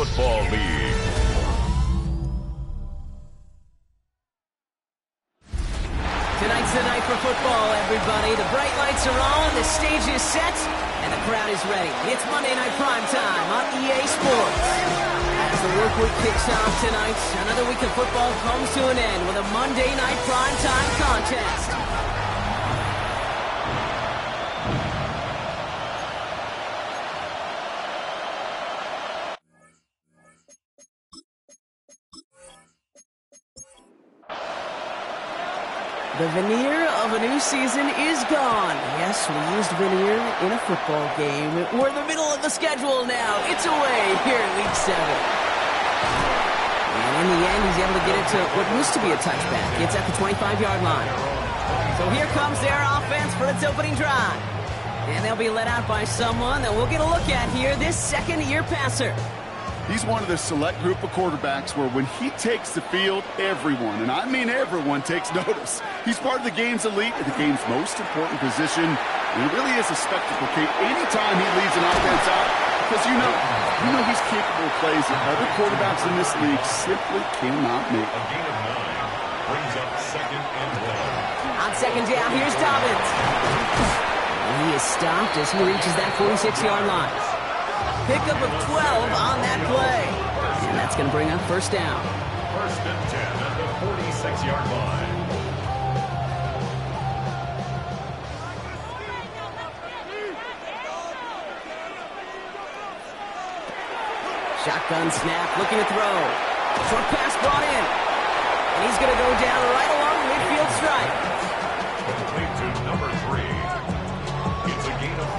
Football League. Tonight's the night for football, everybody. The bright lights are on, the stage is set, and the crowd is ready. It's Monday Night Primetime on EA Sports. As the work week kicks off tonight, another week of football comes to an end with a Monday Night Primetime contest. The veneer of a new season is gone. Yes, we used veneer in a football game. We're in the middle of the schedule now. It's away here in Week 7. And in the end, he's able to get it to what used to be a touchback. It's at the 25-yard line. So here comes their offense for its opening drive. And they'll be led out by someone that we'll get a look at here, this second-year passer. He's one of the select group of quarterbacks where when he takes the field, everyone, and I mean everyone, takes notice. He's part of the game's elite and the game's most important position. And it really is a spectacle, Kate, anytime he leads an offense out, because you know he's capable of plays that other quarterbacks in this league simply cannot make. A gain of 9 brings up second and 10. On second down, here's Dobbins. And he is stopped as he reaches that 46-yard line. Pickup of 12 on that play. And that's going to bring up first down. First and 10 at the 46-yard line. Shotgun snap, looking to throw. Short pass brought in. And he's going to go down right along the midfield stripe. Complete to number 3.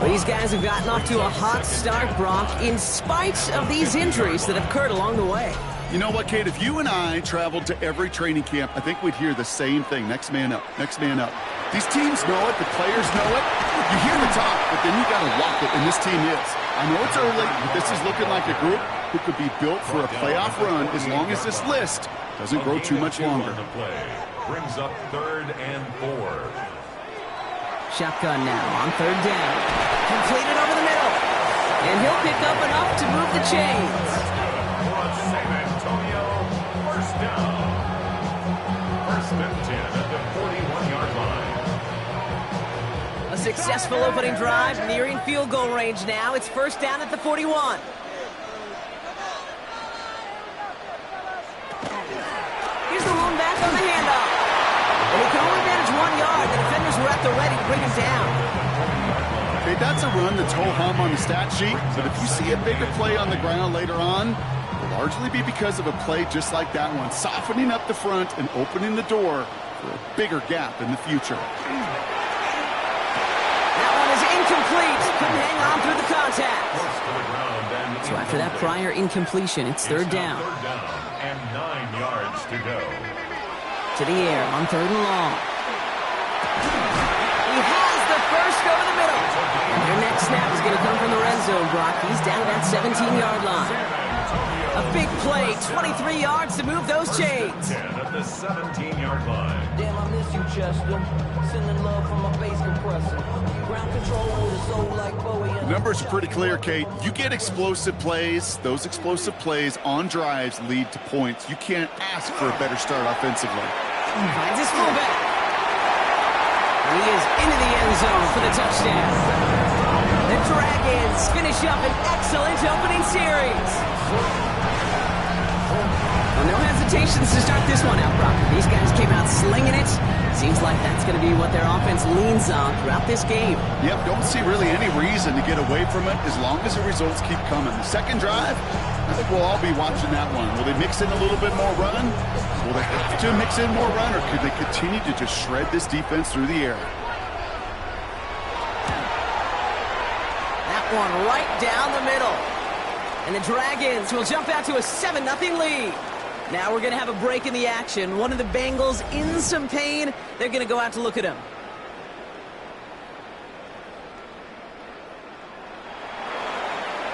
These guys have gotten off to a hot start, Brock, in spite of these injuries that have occurred along the way. You know what, Kate? If you and I traveled to every training camp, I think we'd hear the same thing. Next man up, next man up. These teams know it. The players know it. You hear the talk, but then you got to walk it, and this team is. I know it's early, but this is looking like a group who could be built for a playoff run as long as this list doesn't grow too much longer. Brings up third and 4. Shotgun now on third down. Completed over the middle. And he'll pick up enough to move the chains. San Antonio, first down. First and 10 at the 41-yard line. A successful opening drive, nearing field goal range now. It's first down at the 41. Here's the lone back on the handoff. And he can only manage 1 yard. The defenders were at the ready to bring him down. Okay, that's a run that's ho-hum on the stat sheet, but if you see a bigger play on the ground later on, it will largely be because of a play just like that one, softening up the front and opening the door for a bigger gap in the future. That one is incomplete. Couldn't hang on through the contact. So after that prior incompletion, it's third down. Third down and 9 yards to go. To the air on third and long. He has the first over the middle. And their next snap is going to come from the red zone, Brock. He's down to that 17-yard line. A big play, 23 yards to move those chains. 10 at the 17-yard line. Damn, I miss you, Chester. Sending love from my bass compressor. Ground control with a soul like Bowie. The numbers are pretty clear, Kate. You get explosive plays. Those explosive plays on drives lead to points. You can't ask for a better start offensively. Finds his fullback. And he is into the end zone for the touchdown. The Dragons finish up an excellent opening series. Well, no hesitations to start this one out, Brock. These guys came out slinging it. Seems like that's going to be what their offense leans on throughout this game. Yep, don't see really any reason to get away from it as long as the results keep coming. The second drive, I think we'll all be watching that one. Will they mix in a little bit more run? Will they have to mix in more run, or could they continue to just shred this defense through the air? That one right down the middle. And the Dragons will jump out to a 7-0 lead. Now we're going to have a break in the action. One of the Bengals in some pain. They're going to go out to look at him.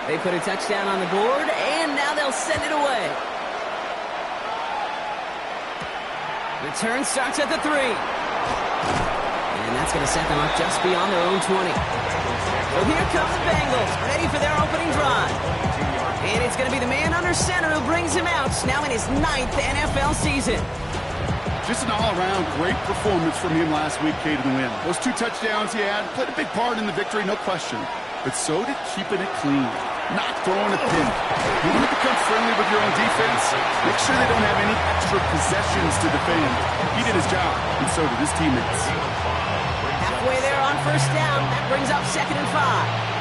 They put a touchdown on the board, and now they'll send it away. Return starts at the 3. And that's going to set them up just beyond their own 20. So here come the Bengals, ready for their opening drive. And it's going to be the man under center who brings him out, now in his 9th NFL season. Just an all-around great performance from him last week, Kate, in the win. Those 2 touchdowns he had played a big part in the victory, no question. But so did keeping it clean, not throwing a pin. You want to become friendly with your own defense? Make sure they don't have any extra possessions to defend. He did his job, and so did his teammates. Halfway there on first down. That brings up 2nd and 5.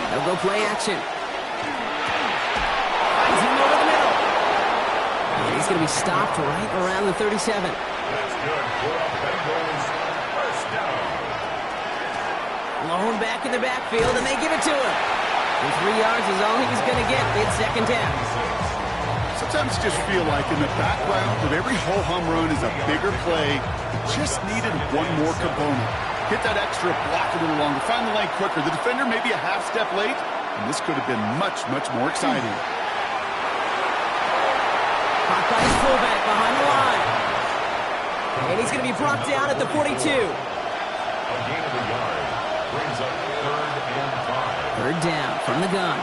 They'll go play action. Finds him over the middle. And he's going to be stopped right around the 37. That's good for Bengals. First down. Lone back in the backfield, and they give it to him. And 3 yards is all he was going to get mid second down. Sometimes you just feel like in the background of every ho-hum run is a bigger play. It just needed one more component. Hit that extra block a little longer, find the lane quicker. The defender may be a half step late, and this could have been much, much more exciting. Caught by his fullback behind the line. And he's going to be brought down at the 42. A gain of a yard brings up 3rd and 5. Third down from the gun.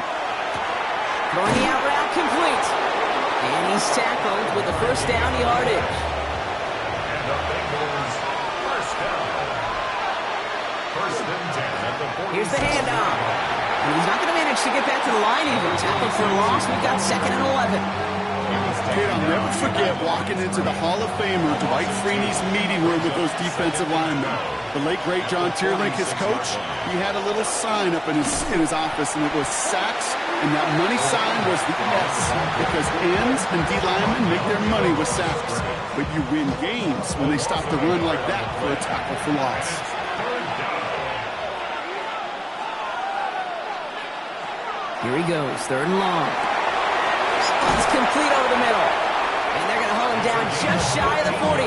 Throwing the out route complete. And he's tackled with the first down yardage. And the Bengals first down. First and 10 at the 40. Here's the handoff. And he's not going to manage to get back to the line even. Tackled for a loss. We've got 2nd and 11. Kid, I'll never forget walking into the Hall of Famer Dwight Freeney's meeting room with those defensive linemen. The late, great John Tierlink, his coach, he had a little sign up in his office, and it was sacks, and that money sign was the S, because ends and D linemen make their money with sacks. But you win games when they stop the run like that for a tackle for loss. Here he goes, 3rd and long. It's complete over the middle. And they're going to hold him down just shy of the 40.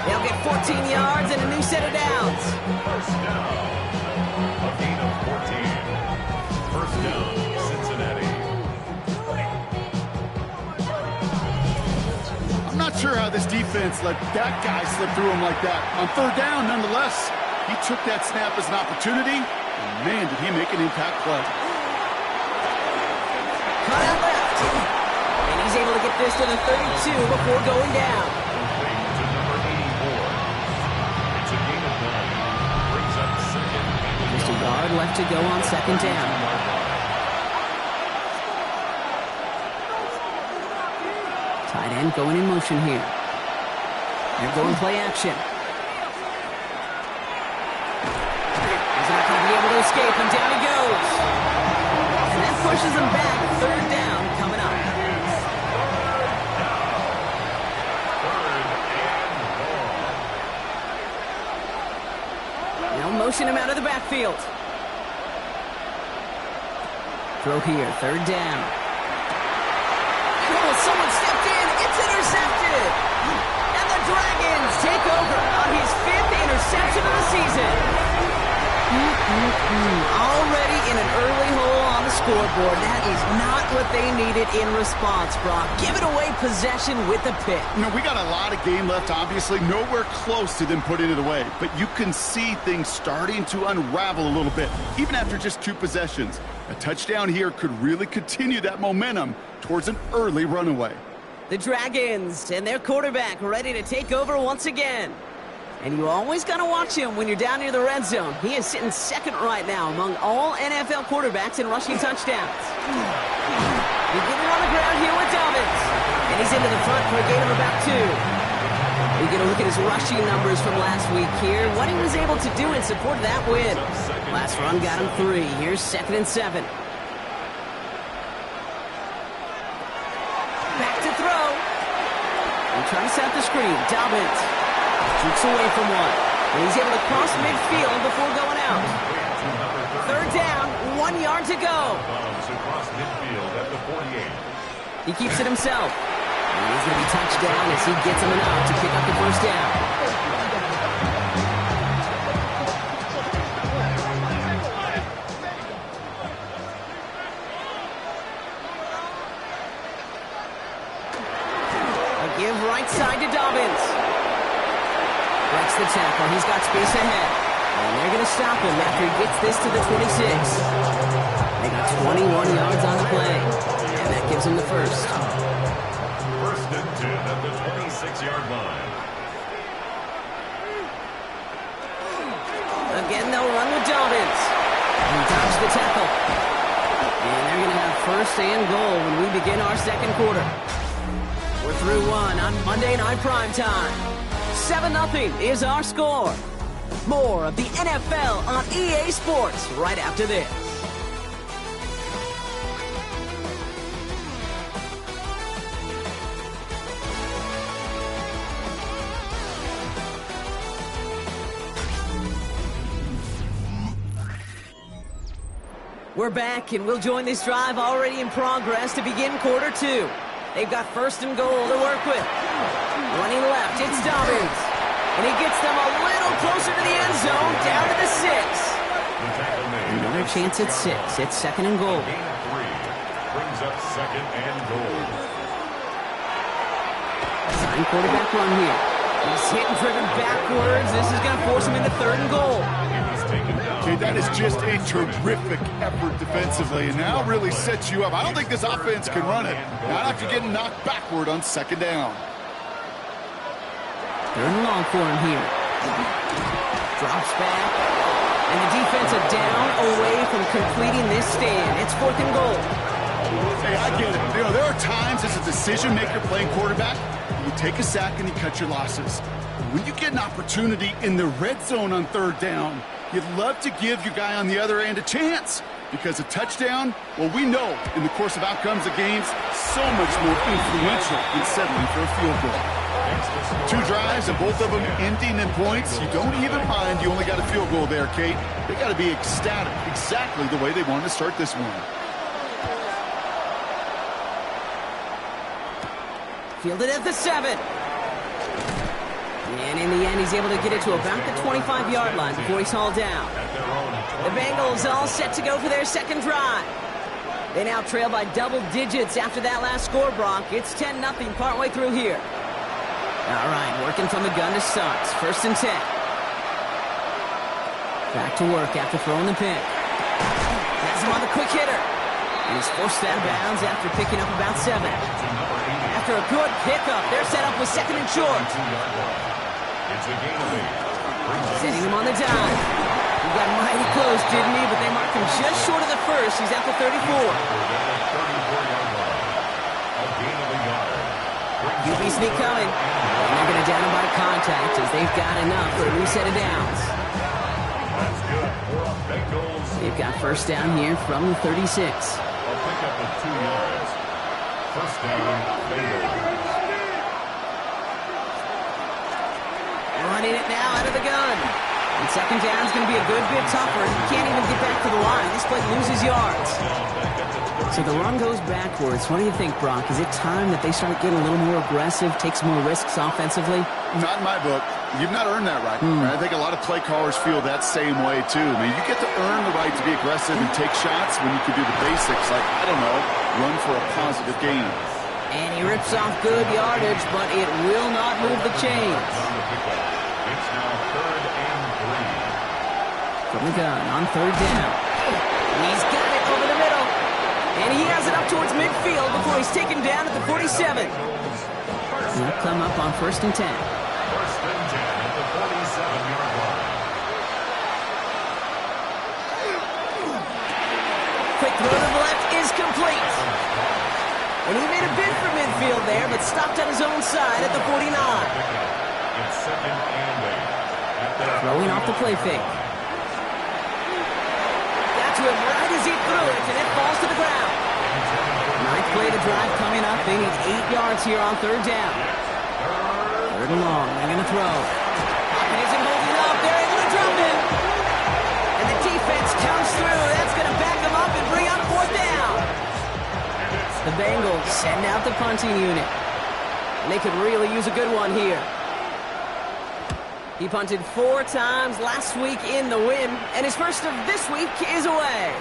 They'll get 14 yards and a new set of downs. First down. A gain of 14. First down, Cincinnati. I'm not sure how this defense let that guy slip through him like that. On 3rd down, nonetheless, he took that snap as an opportunity, and man, did he make an impact play. Cut out left. And he's able to get this to the 32 before going down. To number 84. It's a gain of 9. Brings up 2nd and Just a yard left to go on 2nd down. Tight end going in motion here. They're going play action. He's not going to be able to escape, and down he goes. And that pushes him back. 3rd down coming up. Now motion him out of the backfield. Throw here, 3rd down. Oh, someone stepped in. It's intercepted. And the Dragons take over on his 5th interception of the season. Already in an early hole on the scoreboard. That is not what they needed in response, Brock. Giving away possession with the pick. You know, we got a lot of game left, obviously. Nowhere close to them putting it away. But you can see things starting to unravel a little bit, even after just 2 possessions. A touchdown here could really continue that momentum towards an early runaway. The Dragons and their quarterback ready to take over once again. And you always got to watch him when you're down near the red zone. He is sitting 2nd right now among all NFL quarterbacks in rushing touchdowns. We get him on the ground here with Dobbins. And he's into the front for a gain of about 2. We get a look at his rushing numbers from last week here. What he was able to do in support of that win. Last run got him 3. Here's 2nd and 7. Back to throw. And trying to set the screen. Dobbins. Jukes away from one. And he's able to cross midfield before going out. 3rd down, 1 yard to go. Across midfield at the 48. He keeps it himself. And he's going to be touched down as he gets him enough to pick up the first down. A give right side to Dobbins. Breaks the tackle. He's got space ahead. And they're going to stop him after he gets this to the 26. They got 21 yards on the play. And that gives them the first. First and 10 at the 26-yard line. Again, they'll run with Dobbins. He dodged the tackle. And they're going to have first and goal when we begin our second quarter. We're through one on Monday Night Primetime. 7-0 is our score. More of the NFL on EA Sports right after this. We're back, and we'll join this drive already in progress to begin quarter two. They've got first and goal to work with. Running left, it's Dobbins. And he gets them a little closer to the end zone, down to the 6. Another chance at 6. It's second and goal. Gain of 3. Brings up second and goal. Design quarterback run here. He's hit and driven backwards. This is going to force him into third and goal. Okay, that is just a terrific effort defensively, and now really sets you up. I don't think this offense can run it. Not after getting knocked backward on second down. Third and long for him here. Drops back. And the defense a down away from completing this stand. It's fourth and goal. Hey, I get it. You know, there are times as a decision-maker playing quarterback, you take a sack and you cut your losses. When you get an opportunity in the red zone on third down, you'd love to give your guy on the other end a chance. Because a touchdown, well, we know in the course of outcomes of games, so much more influential than settling for a field goal. 2 drives and both of them ending in points. You don't even mind you only got a field goal there, Kate. They got to be ecstatic, exactly the way they wanted to start this one. Fielded at the 7. And in the end, he's able to get it to about the 25-yard line before he's hauled down. The Bengals all set to go for their second drive. They now trail by double digits after that last score, Brock. It's 10-0 partway through here. All right, working from the gun to start. First and 10. Back to work after throwing the pick. Has him on the quick hitter. And he's forced out of bounds after picking up about 7. After a good pickup, they're set up with second and short. It's a gain of 8. Setting him on the dime. He got mighty close, didn't he? But they marked him just short of the first. He's at the 34. QB sneak coming. And they're going to down him by contact as they've got enough for a new set of downs. That's good for a Bengals. They've got first down here from the 36. A pickup of 2 yards. First down, Bengals. Running it now out of the gun. And second down is going to be a good bit tougher. He can't even get back to the line. This play loses yards. So the run goes backwards. What do you think, Brock? Is it time that they start getting a little more aggressive, take some more risks offensively? Not in my book. You've not earned that right. I think a lot of play callers feel that same way, too. I mean, you get to earn the right to be aggressive and take shots when you can do the basics, like, I don't know, run for a positive gain. And he rips off good yardage, but it will not move the chains. It's now third and 3. From the gun on third down. He's got it over the middle. And he has it up towards midfield before he's taken down at the 47. He'll come up on first and 10. First and 10 at the 47-yard line. Quick throw to the left is complete. And he made a bid for midfield there, but stopped on his own side at the 49. It's second and 8. Throwing off the play fake. Got to him right as he threw it, and it falls to the ground. Ninth play of the drive coming up. They need 8 yards here on third down. Third and long. They're going to throw. Pocket isn't holding up. They're able to drop it. And the defense comes through. That's going to back them up and bring up fourth down. The Bengals send out the punting unit. And they could really use a good one here. He punted 4 times last week in the win, and his first of this week is away.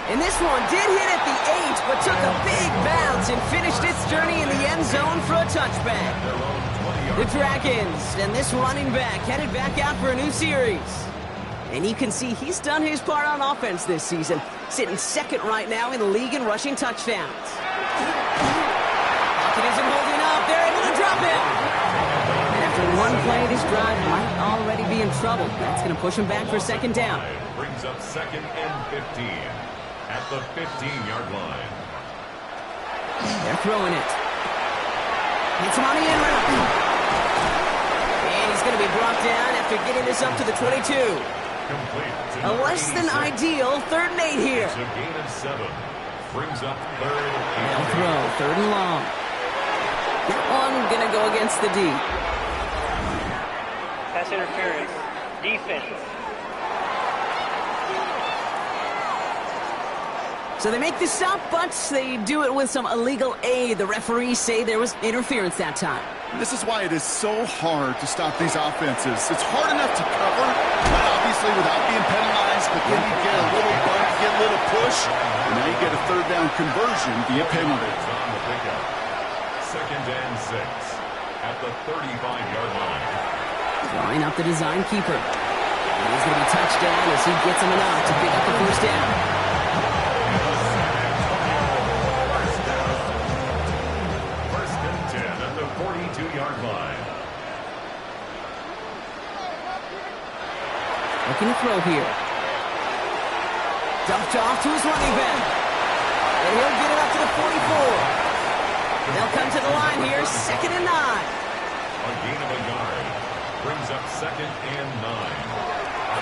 And this one did hit at the 8, but took a big bounce and finished its journey in the end zone for a touchback. The Dragons and this running back headed back out for a new series. And you can see he's done his part on offense this season, sitting second right now in the league in rushing touchdowns. Pocket isn't holding up. They're able to drop it. And after one play, this drive might already be in trouble. That's going to push him back for second down. Brings up 2nd and 15 at the 15-yard line. They're throwing it. Hits him on the end route. And he's going to be brought down after getting this up to the 22. Complete. A less than ideal 3rd and 8 here. It's a gain of 7. Brings up 3rd They'll and throw 3rd and long. That one going to go against the D. Pass interference. Defense. So they make the stop, but they do it with some illegal aid. The referees say there was interference that time. This is why it is so hard to stop these offenses. It's hard enough to cover, but obviously without being penalized, but then you get a little bump, get a little push, and now you get a 3rd down conversion via penalty. on the pickup. 2nd and 6 at the 35-yard line. Drawing up the design keeper. And he's going to be touched down as he gets him enough to pick up the 1st down. First and 10 at the 42-yard line. Looking to throw here. Dumped off to his running back. And he'll get it up to the 44. They'll come to the line here, 2nd and 9. A gain of a yard. Brings up 2nd and 9.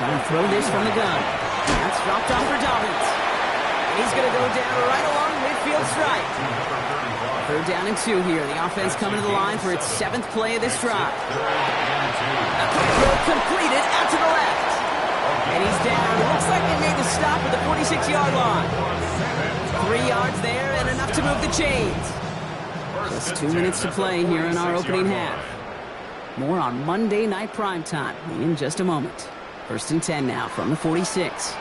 Trying to throw this from the gun. That's dropped off for Dobbins. And he's going to go down right along midfield stripe. 3rd down and 2 here. The offense coming to the line for its 7th play of this drive. A quick throw completed out to the left. And he's down. It looks like they made the stop at the 46-yard line. 3 yards there and enough to move the chains. Just 2 minutes to play here in our opening half. More on Monday Night Primetime in just a moment. 1st and 10 now from the 46.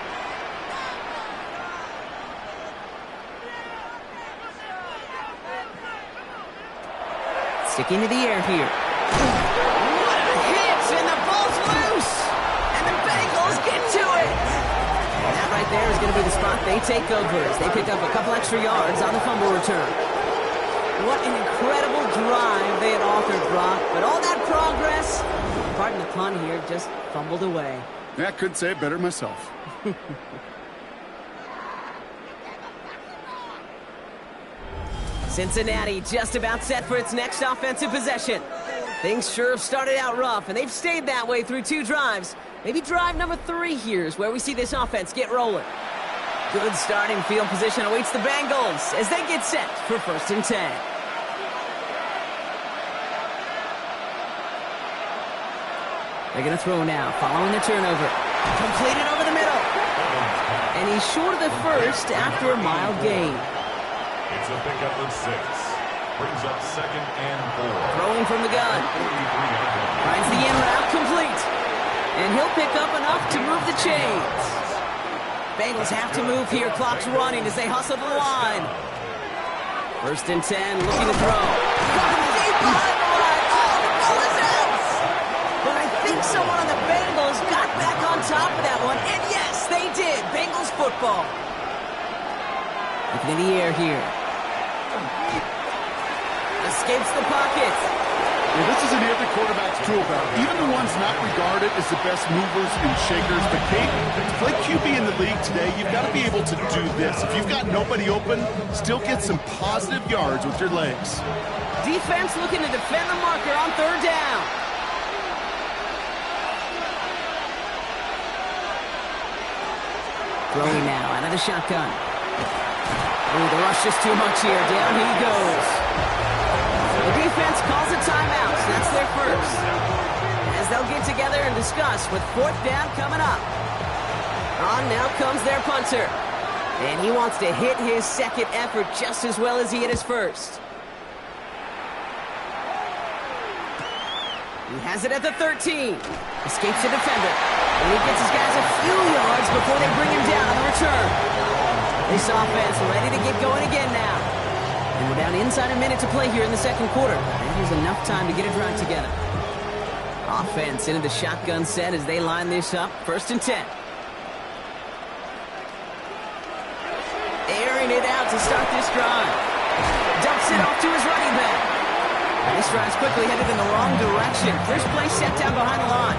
Sticking to the air here. What a hit! And the ball's loose! And the Bengals get to it! And that right there is going to be the spot they take over as they pick up a couple extra yards on the fumble return. What an incredible drive they had authored, Brock. But all that progress, pardon the pun here, just fumbled away. Yeah, I couldn't say it better myself. Cincinnati just about set for its next offensive possession. Things sure have started out rough, and they've stayed that way through 2 drives. Maybe drive number 3 here is where we see this offense get rolling. Good starting field position awaits the Bengals as they get set for 1st and 10. They're going to throw now, following the turnover. Completed over the middle. And he's short of the 1st after a mild gain. It's a pickup of 6. Brings up 2nd and 4. Throwing from the gun. Finds the in route complete. And he'll pick up enough to move the chains. Bengals have to move here. Clock's running as they hustle to the line. 1st and 10, looking to throw. Coming deep behind the line. Oh, the ball is out! But I think someone on the Bengals got back on top of that one. And yes, they did. Bengals football. Looking in the air here. Escapes the pocket. Yeah, this is in every quarterback's tool belt. Even the ones not regarded as the best movers and shakers. But Kate, to play QB in the league today, you've got to be able to do this. If you've got nobody open, still get some positive yards with your legs. Defense looking to defend the marker on 3rd down. Throwing now out of the shotgun. Oh, the rush is too much here. Down he goes. The defense calls a timeout. That's their 1st. As they'll get together and discuss with 4th down coming up. On now comes their punter. And he wants to hit his 2nd effort just as well as he hit his 1st. He has it at the 13. Escapes the defender. And he gets his guys a few yards before they bring him down on the return. This offense ready to get going again now. And we're down inside a minute to play here in the 2nd quarter. That is enough time to get a drive together. Offense into the shotgun set as they line this up. 1st and 10. airing it out to start this drive. Dumps it off to his running back. And this drive's quickly headed in the wrong direction. First play set down behind the line.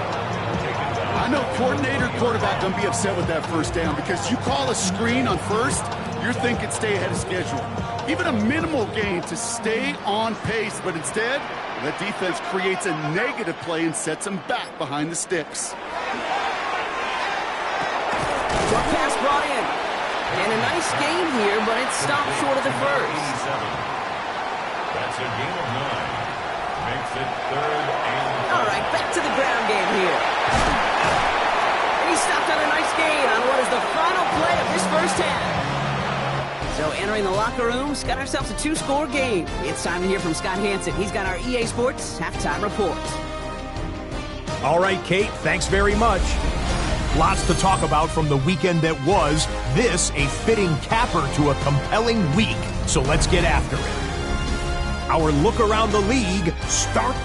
I know coordinator, quarterback don't be upset with that first down because you call a screen on first, you're thinking stay ahead of schedule. Even a minimal gain to stay on pace, but instead, the defense creates a negative play and sets them back behind the sticks. Short pass brought in. And a nice gain here, but it stopped short of the first. That's a gain of 9. Makes it 3rd and 5. All right, back to the ground game here. And he stopped on a nice gain on what is the final play of this first half. So entering the locker room, got ourselves a 2-score game. It's time to hear from Scott Hansen. He's got our EA Sports halftime report. All right, Kate, thanks very much. Lots to talk about from the weekend that was. This a fitting capper to a compelling week. So let's get after it. Our look around the league starts.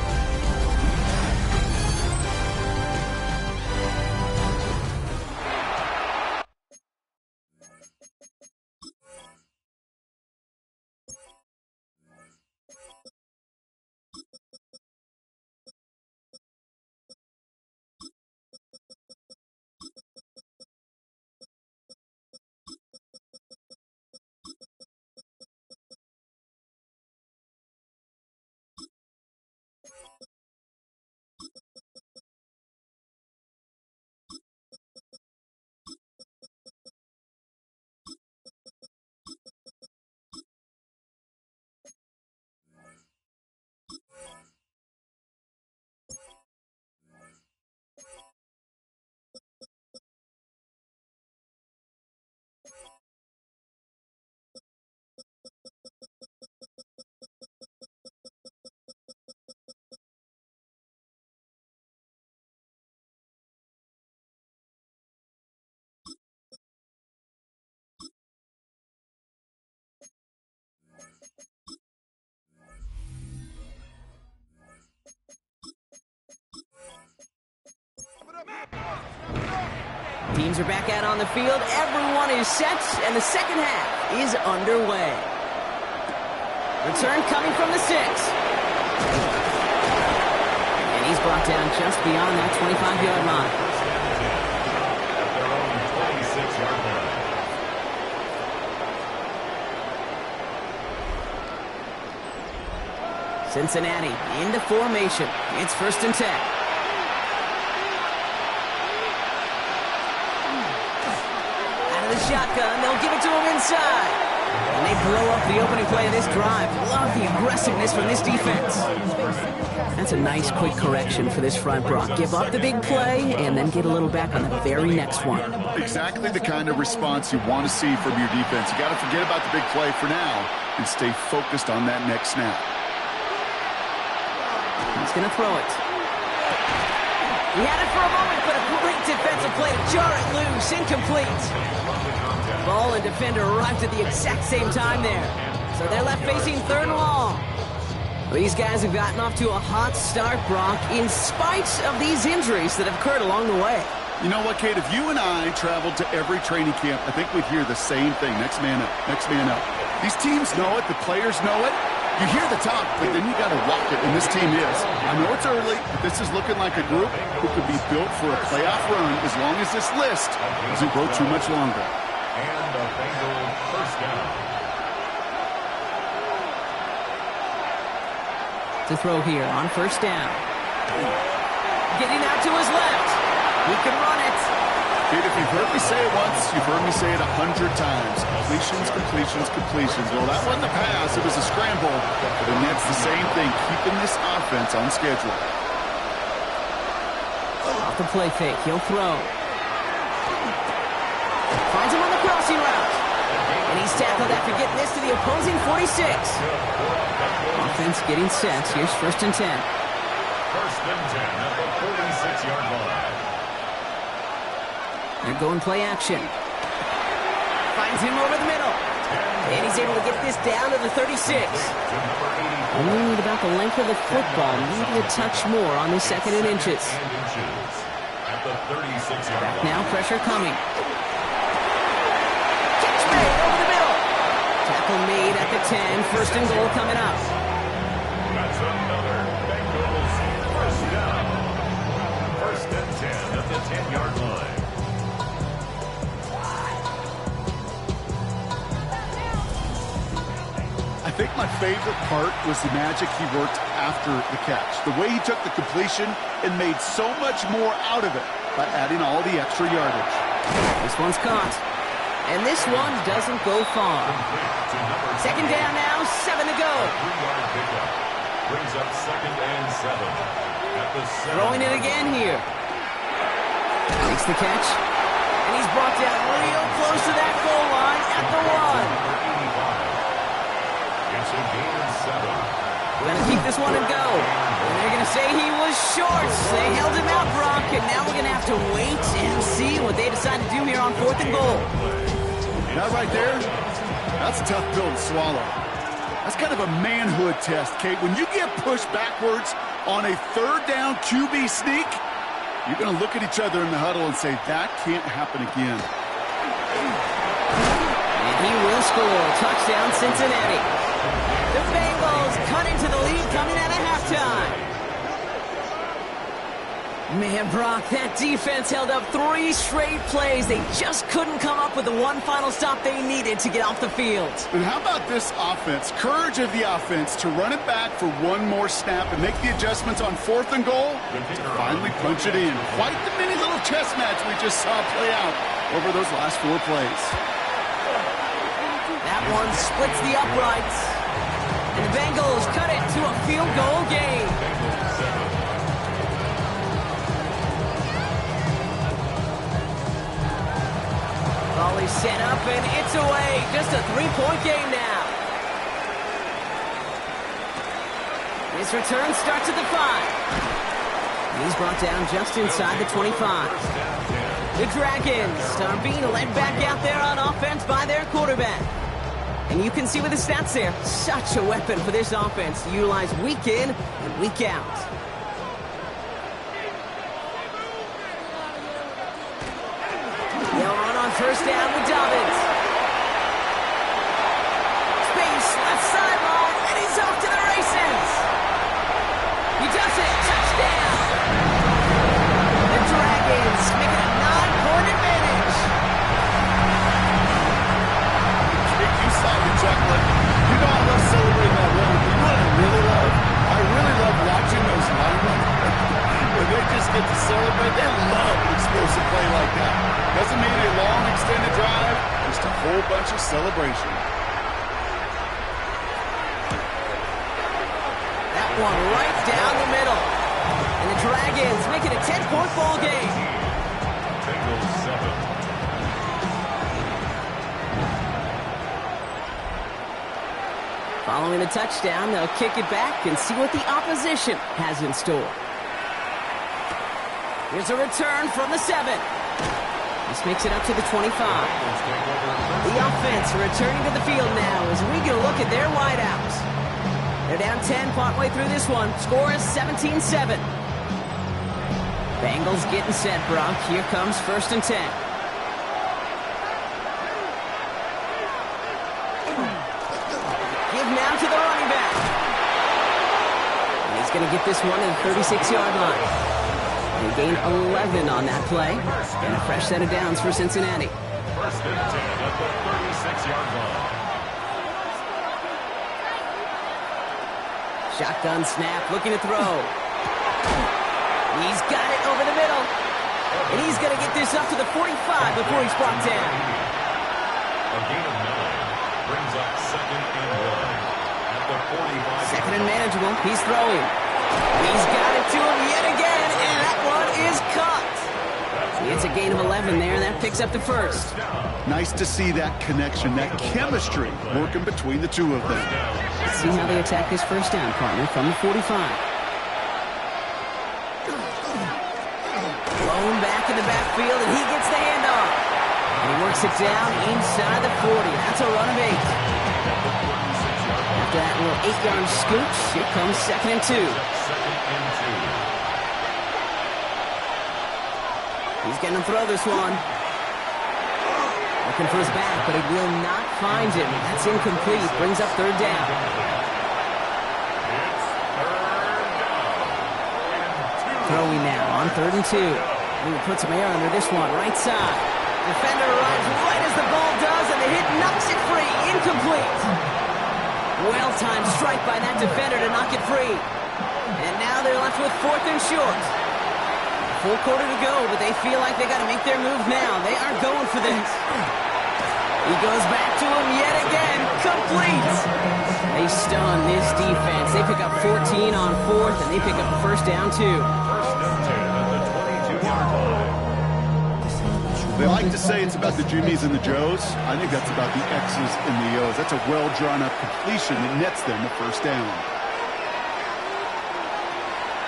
Teams are back out on the field. Everyone is set, and the second half is underway. Return coming from the 6. And he's brought down just beyond that 25-yard line. At their own 26-yard line. Cincinnati into formation. It's 1st and 10. The shotgun, they'll give it to him inside. And they blow up the opening play of this drive. Love the aggressiveness from this defense. That's a nice quick correction for this front, Brock. Give up the big play and then get a little back on the very next one. Exactly the kind of response you want to see from your defense. You got to forget about the big play for now and stay focused on that next snap. He's going to throw it. He had it for a moment, but a great defensive play to jar it loose. Incomplete. Ball and defender arrived at the exact same time there. So they're left facing 3rd and long. These guys have gotten off to a hot start, Brock, in spite of these injuries that have occurred along the way. You know what, Kate? If you and I traveled to every training camp, I think we'd hear the same thing. Next man up, next man up. These teams know it. The players know it. You hear the talk, but then you got to walk it, and this team is. I know it's early, but this is looking like a group who could be built for a playoff run as long as this list doesn't grow too much longer. And the Bengals first down. To throw here on 1st down. Getting out to his left. He can run it. Dude, if you've heard me say it once, you've heard me say it 100 times. Completions, completions, completions. Well, that wasn't a pass. It was a scramble. But the Nets, the same thing, keeping this offense on schedule. Off the play fake. He'll throw. Finds him on the crossing route. And he's tackled after getting this to the opposing 46. Offense getting set. Here's 1st and 10. 1st and 10 at the 46-yard line. They're going play action. Finds him over the middle. And he's able to get this down to the 36. Only need about the length of the football. Maybe a touch more on the 2nd and inches. At the 36-yard line. Now pressure coming. Catch made over the middle. 10, first and goal coming up. That's another Bengals first down. First and 10 at the 10-yard line. I think my favorite part was the magic he worked after the catch. The way he took the completion and made so much more out of it by adding all the extra yardage. This one's caught. And this one doesn't go far. Second down now, 7 to go. 3-yard pickup. Brings up second and 7. At the 7. Throwing it again here. Makes the catch. And he's brought down real close to that goal line at the 1. It's a gain of 7. We're going to keep this one and go. And they're going to say he was short. They held him out, Brock, and now we're going to have to wait and see what they decide to do here on 4th and goal. That right there, that's a tough pill to swallow. That's kind of a manhood test, Kate. When you get pushed backwards on a 3rd down QB sneak, you're going to look at each other in the huddle and say, that can't happen again. And he will score. Touchdown, Cincinnati. The Bengals cut into the lead coming out of halftime. Man, Brock, that defense held up 3 straight plays. They just couldn't come up with the one final stop they needed to get off the field. And how about this offense? Courage of the offense to run it back for one more snap and make the adjustments on 4th and goal to finally punch it in. Quite the mini little chess match we just saw play out over those last 4 plays. That one splits the uprights. And the Bengals cut it to a field goal game. Volley set up and it's away. Just a 3-point game now. This return starts at the 5. He's brought down just inside the 25. The Dragons are being led back out there on offense by their quarterback. And you can see with the stats there, such a weapon for this offense to utilize week in and week out. They'll run on first down with Dobbins. Space, left sideline, and he's off to the races. He does it, touchdown. The Dragons make it a 9-point advantage. You saw the chuckling. You know I love celebrating that run. You know what I really love? I really love watching those linemen. When they just get to celebrate, they love an explosive play like that. Doesn't mean a long extended drive, just a whole bunch of celebration. That one right down the middle. And the Dragons make it a 10-point ball game. Bengals 7. Following a touchdown, they'll kick it back and see what the opposition has in store. Here's a return from the 7. This makes it up to the 25. The offense returning to the field now as we get a look at their wideouts. They're down 10 partway through this one. Score is 17-7. Bengals getting set, Brock. Here comes 1st and 10. Give now to the running back. And he's going to get this one to the 36-yard line. They gain 11 on that play. And a fresh set of downs for Cincinnati. 1st and 10 at the 36-yard line. Shotgun snap, looking to throw. He's got it over the middle. And he's going to get this up to the 45 before he's brought down. A gain of 9 brings up second and 1 at the 45. Second and manageable. He's throwing. He's got it to him yet again, and that one is caught. It's a gain of 11 there, and that picks up the 1st. Nice to see that connection, that chemistry working between the two of them. Let's see how they attack this first down, partner, from the 45. Blown back in the backfield, and he gets the handoff. And he works it down inside the 40. That's a run of 8. After that little 8-yard scooch, here comes 2nd and 2. He's getting to throw this one. Looking for his back, but he will not find him. That's incomplete. Brings up third down. Throwing now on 3rd and 2. He puts some air under this one, right side. Defender arrives right as the ball does, and the hit knocks it free. Incomplete. Well-timed strike by that defender to knock it free. And now they're left with 4th and short. Full quarter to go, but they feel like they got to make their move now. They are going for this. He goes back to him yet again. Complete. They stun this defense. They pick up 14 on 4th, and they pick up a first down, too. They like to say it's about the Jimmies and the Joes. I think that's about the X's and the O's. That's a well-drawn-up completion that nets them a first down.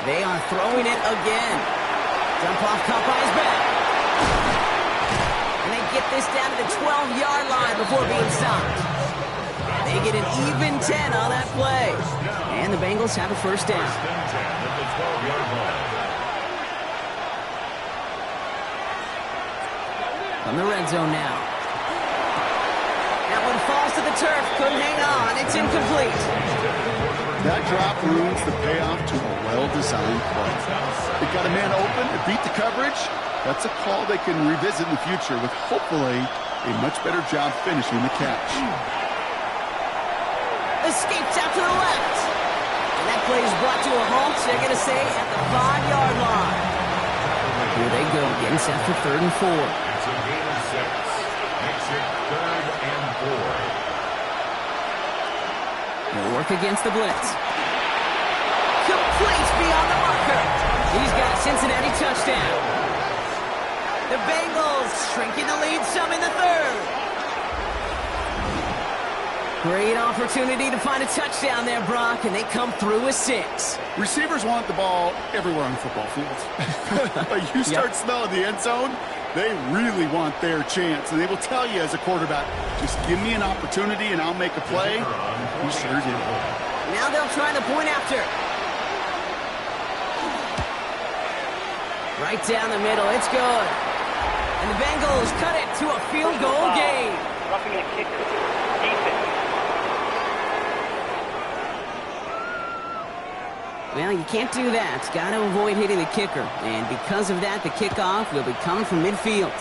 They are throwing it again. Jump off, caught by his back. And they get this down to the 12-yard line before being stopped. They get an even 10 on that play. And the Bengals have a first down. From the red zone now. That one falls to the turf. Couldn't hang on. It's incomplete. That drop ruins the payoff to a well-designed play. They got a man open, it beat the coverage. That's a call they can revisit in the future with hopefully a much better job finishing the catch. Escapes out to the left. And that play is brought to a halt, they're going to say, at the 5-yard line. Here they go, getting set for 3rd and 4. It's a gain of 6. Makes it 3rd and 4. They'll work against the blitz. Complete beyond the marker. He's got a Cincinnati touchdown. The Bengals shrinking the lead some in the 3rd. Great opportunity to find a touchdown there, Brock, and they come through with 6. Receivers want the ball everywhere on the football field. But you start smelling the end zone, they really want their chance. And they will tell you as a quarterback, just give me an opportunity and I'll make a play. You sure did. Now they'll try the point after. Right down the middle, it's good. And the Bengals cut it to a field goal game. Roughing the kick. Defense. Well, you can't do that. Got to avoid hitting the kicker. And because of that, the kickoff will be coming from midfield.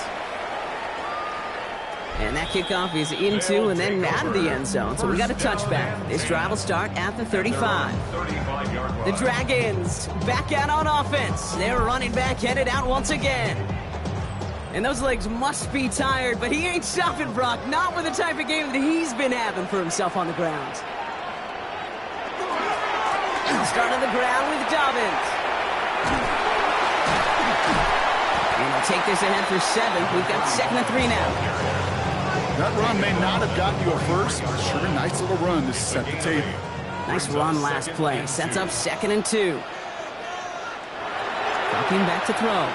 And that kickoff is into and then out of the end zone. So we got a touchback. This drive will start at the 35. The Dragons back out on offense. Their running back headed out once again. And those legs must be tired, but he ain't stopping, Brock. Not with the type of game that he's been having for himself on the ground. Start on the ground with Dobbins. And they'll take this ahead for 7. We've got 2nd and 3 now. That run may not have gotten you a first, but sure a nice little run to set the table. Nice run last play. Sets up 2nd and 2. Dropping back to throw.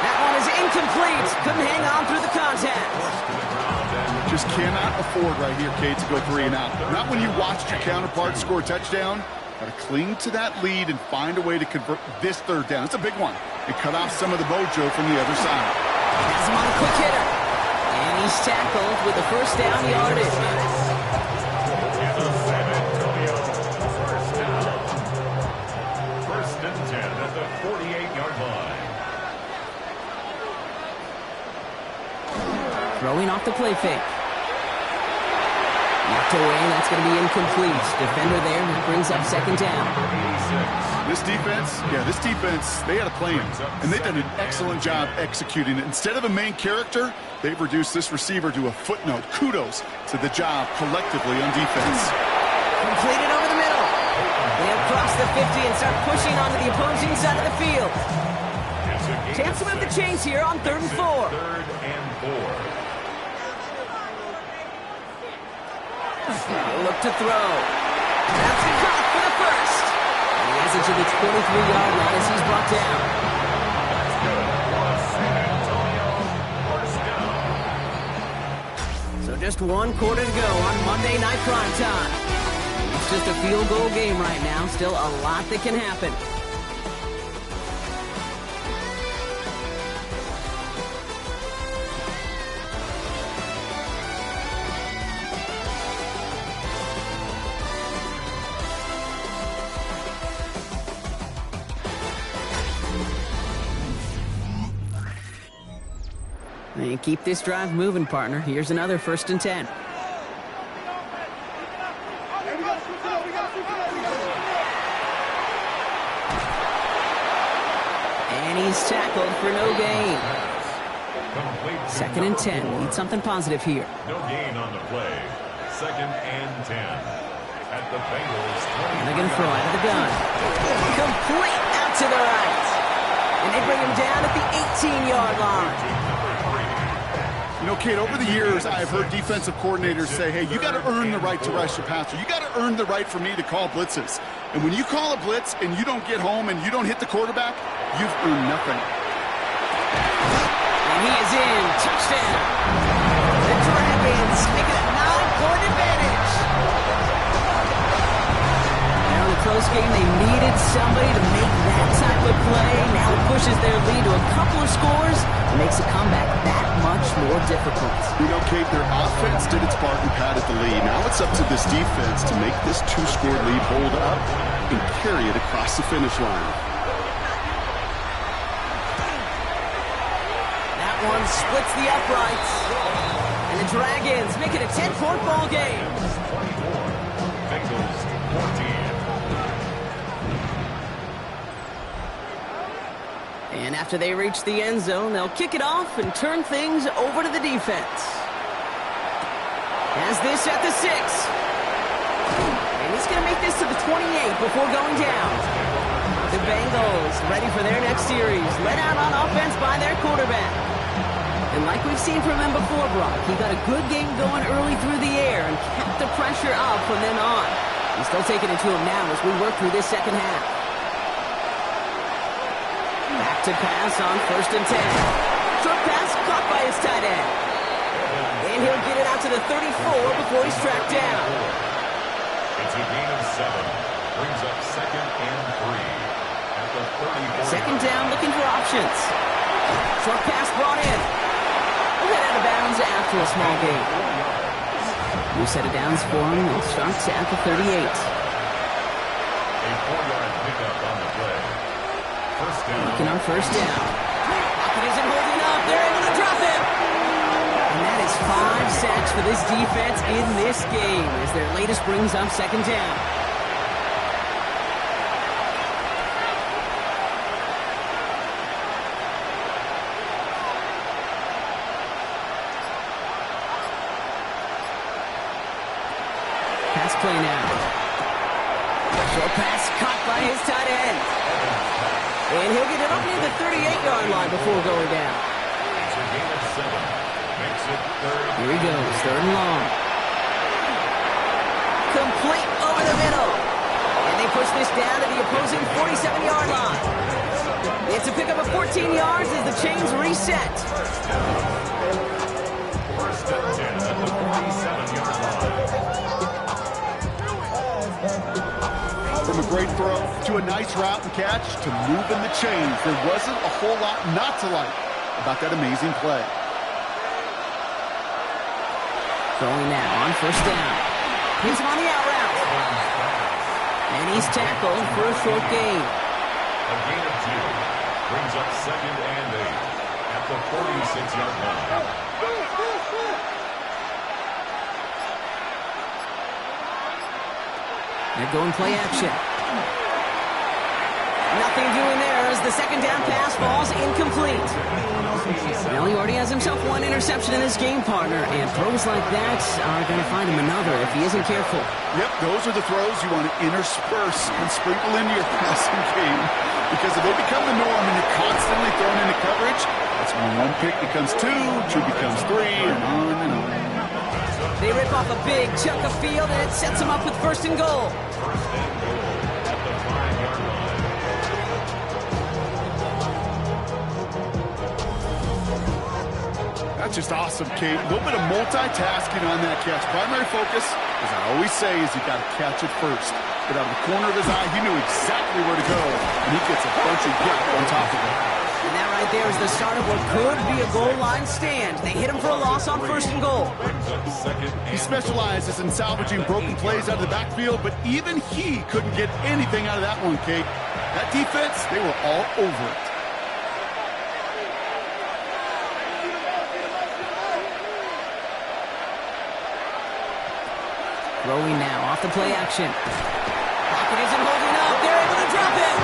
That one is incomplete. Couldn't hang on through the contact. Just cannot afford right here, Kate, to go 3 and out. Not when you watched your counterpart score a touchdown. Got to cling to that lead and find a way to convert this 3rd down. It's a big one. And cut off some of the mojo from the other side. Has him on a quick hitter. And he's tackled with the first down yardage. First and 10 at the 48-yard line. Throwing off the play fake. Knocked away, that's going to be incomplete. Defender there brings up 2nd down. This defense, they had a plan, and they've done an excellent job executing it. Instead of a main character, they've reduced this receiver to a footnote. Kudos to the job collectively on defense. Completed over the middle. They'll cross the 50 and start pushing onto the opposing side of the field. Chance to move the chains here on 3rd and 4. 3rd and 4. Look to throw. That's caught for the first. And he has it to the 23-yard line as he's brought down. So just 1 quarter to go on Monday Night Primetime. It's just a field goal game right now. Still a lot that can happen. And keep this drive moving, partner. Here's another 1st and 10. And he's tackled for no gain. 2nd and 10. Need something positive here. No gain on the play. 2nd and 10. At the Bengals 20. And they're going to throw out of the gun. Complete out to the right. And they bring him down at the 18-yard line. You know, Kate, over the years, I've heard defensive coordinators say, hey, you got to earn the right to rush the passer. You got to earn the right for me to call blitzes. And when you call a blitz and you don't get home and you don't hit the quarterback, you've earned nothing. And he is in. Touchdown. The Dragons make it a 9-point advantage. Now in the close game, they needed somebody to make that type of play. Now it pushes their lead to a couple of scores and makes a comeback that much more difficult. You know, Kate, their offense did its part and padded the lead. Now it's up to this defense to make this 2-score lead hold up and carry it across the finish line. That one splits the uprights. And the Dragons make it a 10-point ball game. 24. Bengals 14. And after they reach the end zone, they'll kick it off and turn things over to the defense. Has this at the 6. And he's going to make this to the 28 before going down. The Bengals ready for their next series, led out on offense by their quarterback. And like we've seen from him before, Brock, he got a good game going early through the air and kept the pressure up from then on. He's still taking it to him now as we work through this second half. Back to pass on 1st and 10. Short pass caught by his tight end. And he'll get it out to the 34 before he's tracked down. It's a gain of 7. Brings up 2nd and 3. At the 34. 2nd down, looking for options. Short pass brought in. We'll get out of bounds after a small gain. New set of downs for him. He'll start at the 38. A 4-yard pickup on the play. 1st down. Looking on 1st down. Pocket isn't holding up. They're able to drop him. And that is 5 sacks for this defense in this game as their latest brings up 2nd down. Pass play now. Short pass caught by his tight end. And he'll get it up near the 38-yard line before going down. It's a gain of 7. Makes it 3rd. Here he goes, 3rd and long. Complete over the middle. And they push this down to the opposing 47-yard line. It's a pickup of 14 yards as the chains reset. 1st and 10 at the 47-yard line. From a great throw to a nice route and catch to moving the chains. There wasn't a whole lot not to like about that amazing play. Throwing now on 1st down. He's on the out route. And he's tackled for a short gain. A gain of 2. Brings up 2nd and 8 at the 46-yard line. They're going play action. Nothing doing there as the 2nd down pass falls incomplete. Well, he already has himself 1 interception in this game, partner, and throws like that are going to find him another if he isn't careful. Yep, those are the throws you want to intersperse and sprinkle into your passing game. Because if they become the norm and you're constantly thrown into coverage, that's when 1 pick becomes 2, 2 becomes 3, and on and on. They rip off a big chunk of field, and it sets them up with 1st and goal. 1st and goal at the 5-yard line. That's just awesome, Kate. A little bit of multitasking on that catch. Primary focus, as I always say, is you got to catch it first. But out of the corner of his eye, he knew exactly where to go, and he gets a bunch of gap on top of it. And that right there is the start of what could be a goal line stand. They hit him for a loss on 1st and goal. He specializes in salvaging broken plays out of the backfield, but even he couldn't get anything out of that one, Kate. That defense, they were all over it. Throwing now, off the play action. Pocket isn't holding up. They're able to drop it.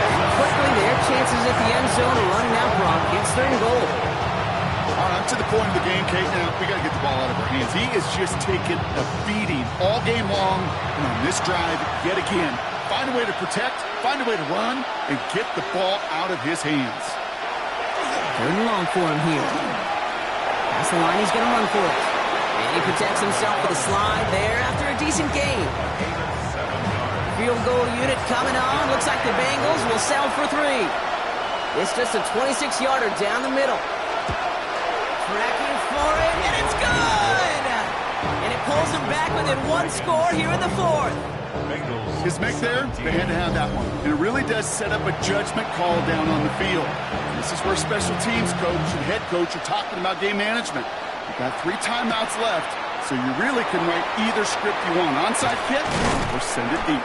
And quickly, their chances at the end zone are running out, Brock. It's 3rd and goal. All right, I'm to the point of the game, Kate. Now, we got to get the ball out of our hands. He is just taking a beating all game long. And on this drive, yet again, find a way to protect, find a way to run, and get the ball out of his hands. 3rd and long for him here. That's the line, he's going to run for it. And he protects himself with a slide there after a decent gain. Field goal unit coming on. Looks like the Bengals will settle for 3. It's just a 26-yarder down the middle. Tracking for it, and it's good! And it pulls them back within 1 score here in the 4th. His make there, they had to have that one. And it really does set up a judgment call down on the field. This is where special teams coach and head coach are talking about game management. You've got 3 timeouts left, so you really can write either script you want. Onside kick or send it deep.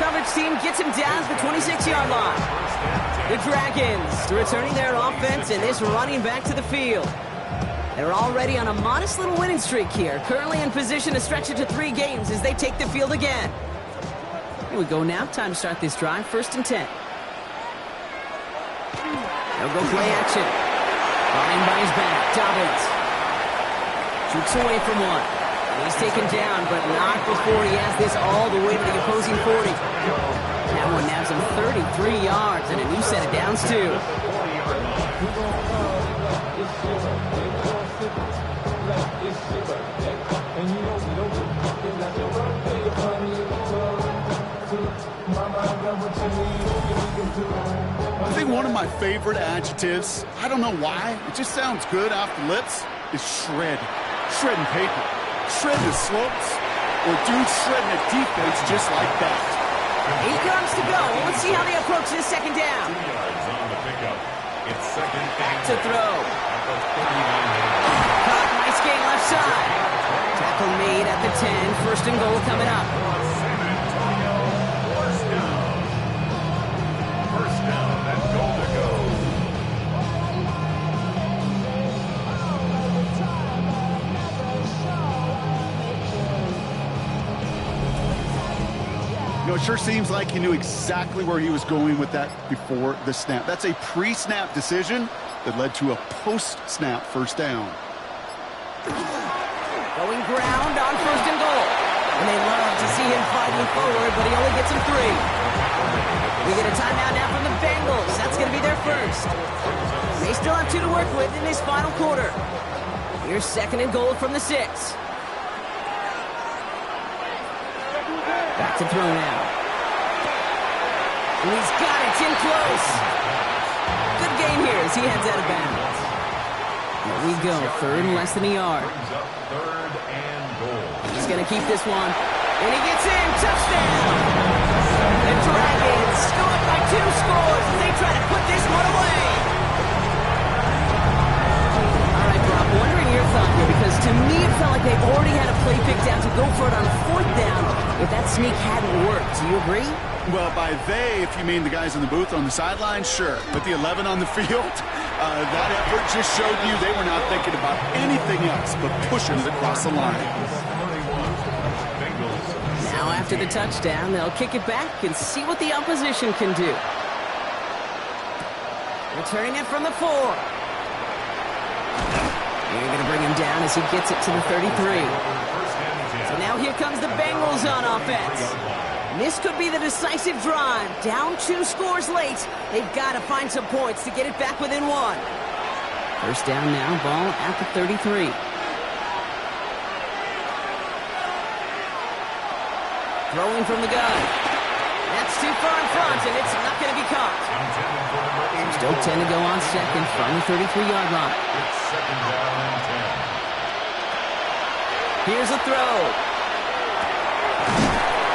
Coverage team gets him down to the 26-yard line. The Dragons returning their offense and this running back to the field. They're already on a modest little winning streak here, currently in position to stretch it to 3 games as they take the field again. Here we go now. Time to start this drive. 1st and 10. They'll go play action. Running by his back. Dobbins shoots away from one. He's taken down, but not before he has this all the way to the opposing 40. That one nabs him 33 yards and a new set of downs, too. I think one of my favorite adjectives, I don't know why, it just sounds good off the lips, is shred. Shredding paper. Shred the slopes. Or dude shredding a defense just like that. 8 yards to go. Let's see how they approach this 2nd down. 2 yards on the pickup. It's 2nd Back to throw. Caught, nice gain left side. Tackle made at the 10. 1st and goal coming up. First down and goal to go. You know, it sure seems like he knew exactly where he was going with that before the snap. That's a pre-snap decision that led to a post-snap 1st down. Going ground on 1st and goal. And they love to see him fighting forward, but he only gets him 3. We get a timeout now from the Bengals. That's going to be their first. They still have 2 to work with in this final quarter. Here's 2nd and goal from the 6. Back to throw now. And he's got it. It's in close. Good game here as he heads out of bounds. Here we go. 3rd and less than a yard. Brings up 3rd and goal. He's going to keep this one. And he gets in. Touchdown. The Dragons scored by 2 scores as they try to put this one away. All right, Brock, wondering your thought here, because to me it felt like they already had a play picked out to go for it on 4th down if that sneak hadn't worked. Do you agree? Well, by they, if you mean the guys in the booth on the sideline, sure. But the 11 on the field, that effort just showed you they were not thinking about anything else but pushing it across the line. Now after the touchdown, they'll kick it back and see what the opposition can do. Returning it from the 4. You're going to bring him down as he gets it to the 33. So now here comes the Bengals on offense. This could be the decisive drive. Down 2 scores late. They've got to find some points to get it back within 1. 1st down now, ball at the 33. Throwing from the gun. That's too far in front, and it's not going to be caught. Still 10 to go on 2nd from the 33-yard line. It's 2nd down and 10. Here's a throw.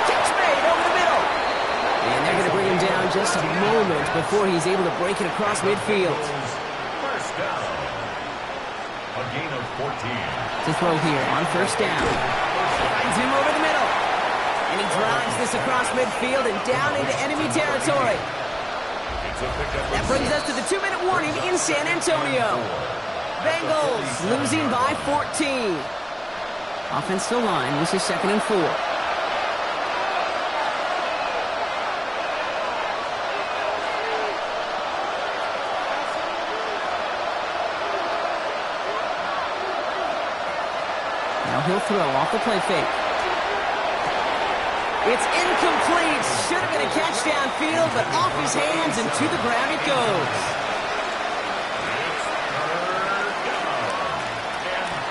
Catch made over the middle. And they're going to bring him down just a moment before he's able to break it across midfield. First down. A gain of 14. To throw here on 1st down. Finds him over the middle. And he drives this across midfield and down into enemy territory. That brings us to the 2-minute warning in San Antonio. Bengals losing by 14. Offensive line. This is 2nd and 4. Now he'll throw off the play fake. It's incomplete. Should have been a catch downfield, but off his hands and to the ground it goes.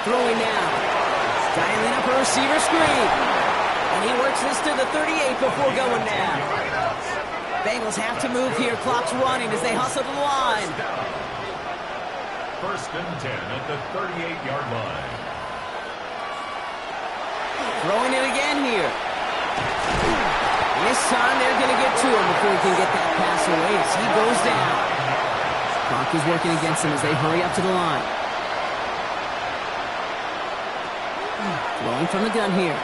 Throwing now. Dialing up a receiver screen. And he works this to the 38 before going down. Bengals have to move here. Clock's running as they hustle to the line. 1st and 10 at the 38-yard line. Throwing it again here. This time they're going to get to him before he can get that pass away as he goes down. Clock is working against him as they hurry up to the line. Throwing from the gun here.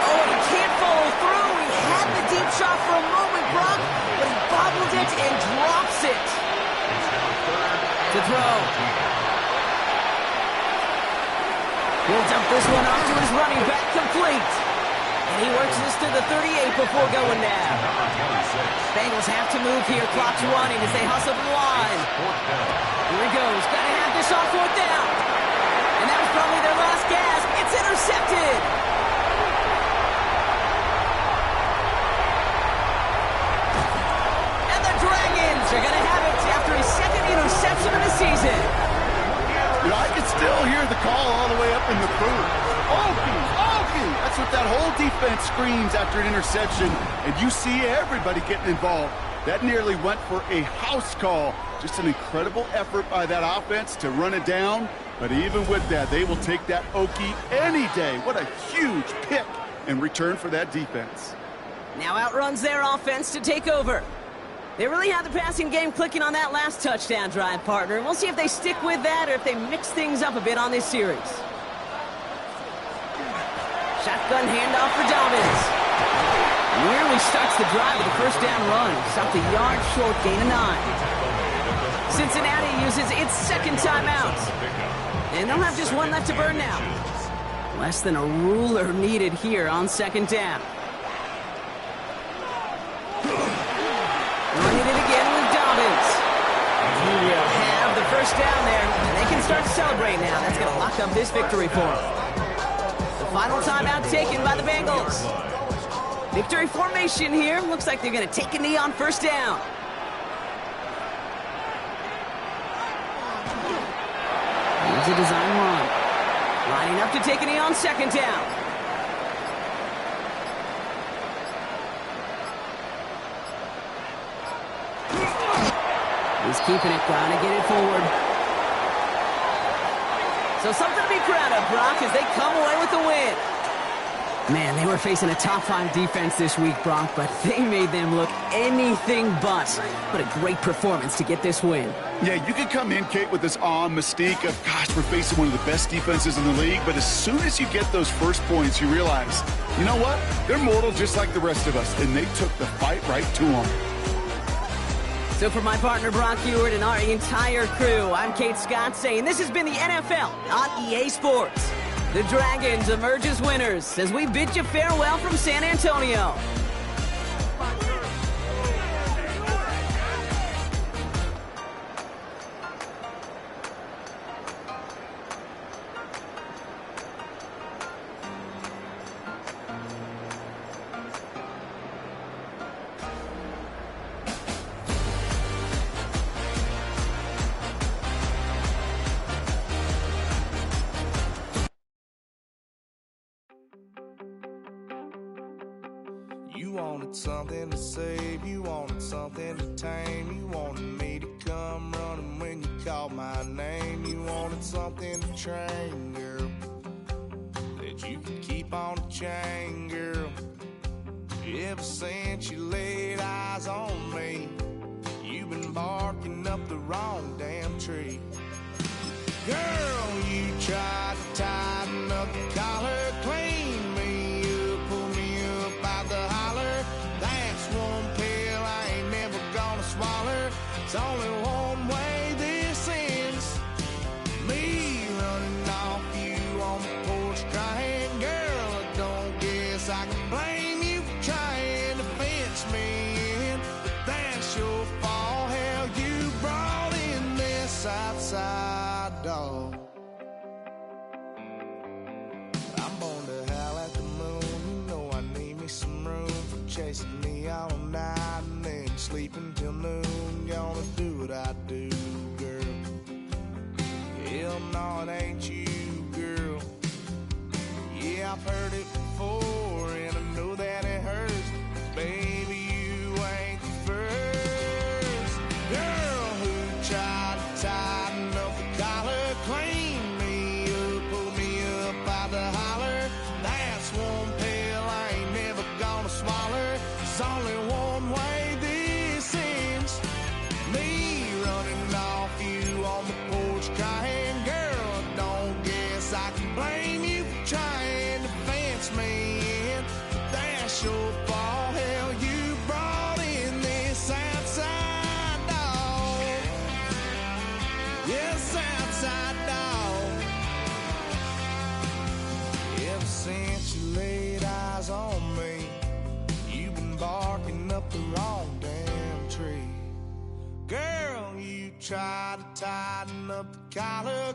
Oh, he can't follow through. He had the deep shot for a moment, Brock, but he bobbled it and drops it. To throw. He'll dump this one off to his running back, complete. And he works this to the 38 before going down. Bengals have to move here. Clock's running as they hustle to the line. Here he goes. Got to have this on 4th down. And that was probably their last gasp. It's intercepted. And the Dragons are going to have it after his 2nd interception of the season. You know, I can still hear the call all the way up in the booth. Okie, Okie! That's what that whole defense screams after an interception, and you see everybody getting involved. That nearly went for a house call. Just an incredible effort by that offense to run it down, but even with that, they will take that Okie any day. What a huge pick in return for that defense. Now outruns their offense to take over. They really had the passing game clicking on that last touchdown drive, partner. We'll see if they stick with that or if they mix things up a bit on this series. Shotgun handoff for Dobbins. Nearly starts the drive with a 1st down run. Stopped a yard short, gain of 9. Cincinnati uses its 2nd timeout. And they'll have just one left to burn now. Less than a ruler needed here on 2nd down. Running it again with Dobbins. He will have the 1st down there, and they can start to celebrate now. That's going to lock up this victory for them. The final timeout taken by the Bengals. Victory formation here. Looks like they're going to take a knee on 1st down. Here's a design run. Lining up to take a knee on 2nd down. He's keeping it, trying to get it forward. So something to be proud of, Brock, as they come away with the win. Man, they were facing a top-5 defense this week, Brock, but they made them look anything but. What a great performance to get this win. Yeah, you can come in, Kate, with this mystique of, gosh, we're facing one of the best defenses in the league, but as soon as you get those first points, you realize, you know what? They're mortal just like the rest of us, and they took the fight right to them. So for my partner, Brock Ewart, and our entire crew, I'm Kate Scott saying this has been the NFL on EA Sports. The Dragons emerge as winners as we bid you farewell from San Antonio. You wanted something to save, you wanted something to tame, you wanted me to come running when you called my name, you wanted something to train, girl, that you could keep on the chain, girl. Ever since you laid eyes on me, you've been barking up the wrong damn tree. Girl, you tried to tighten up the collar, clean me up, pull me up out the holler. That's one pill I ain't never gonna swallow. It's only one way this ends. Me running off Southside dog. I'm born to howl at the moon. You know I need me some room for chasing me all night and then sleeping till noon. Gonna do what I do, girl. Hell no, it ain't you, girl. Yeah, I've heard it before, and I know that it hurts. Baby, you ain't the first girl who tried to tighten up the collar, clean me up, pull me up out the holler. That's one pill I ain't never gonna swallow. There's only one way this ends. Me running off you on the porch crying. Girl, I don't guess I can blame you for trying to fence me in. But that's your fault. Hell, you brought in this outside dog. Yes, outside dog. Ever since you laid eyes on me, you've been barking up the wrong damn tree. Girl, you tried to tighten up the collar,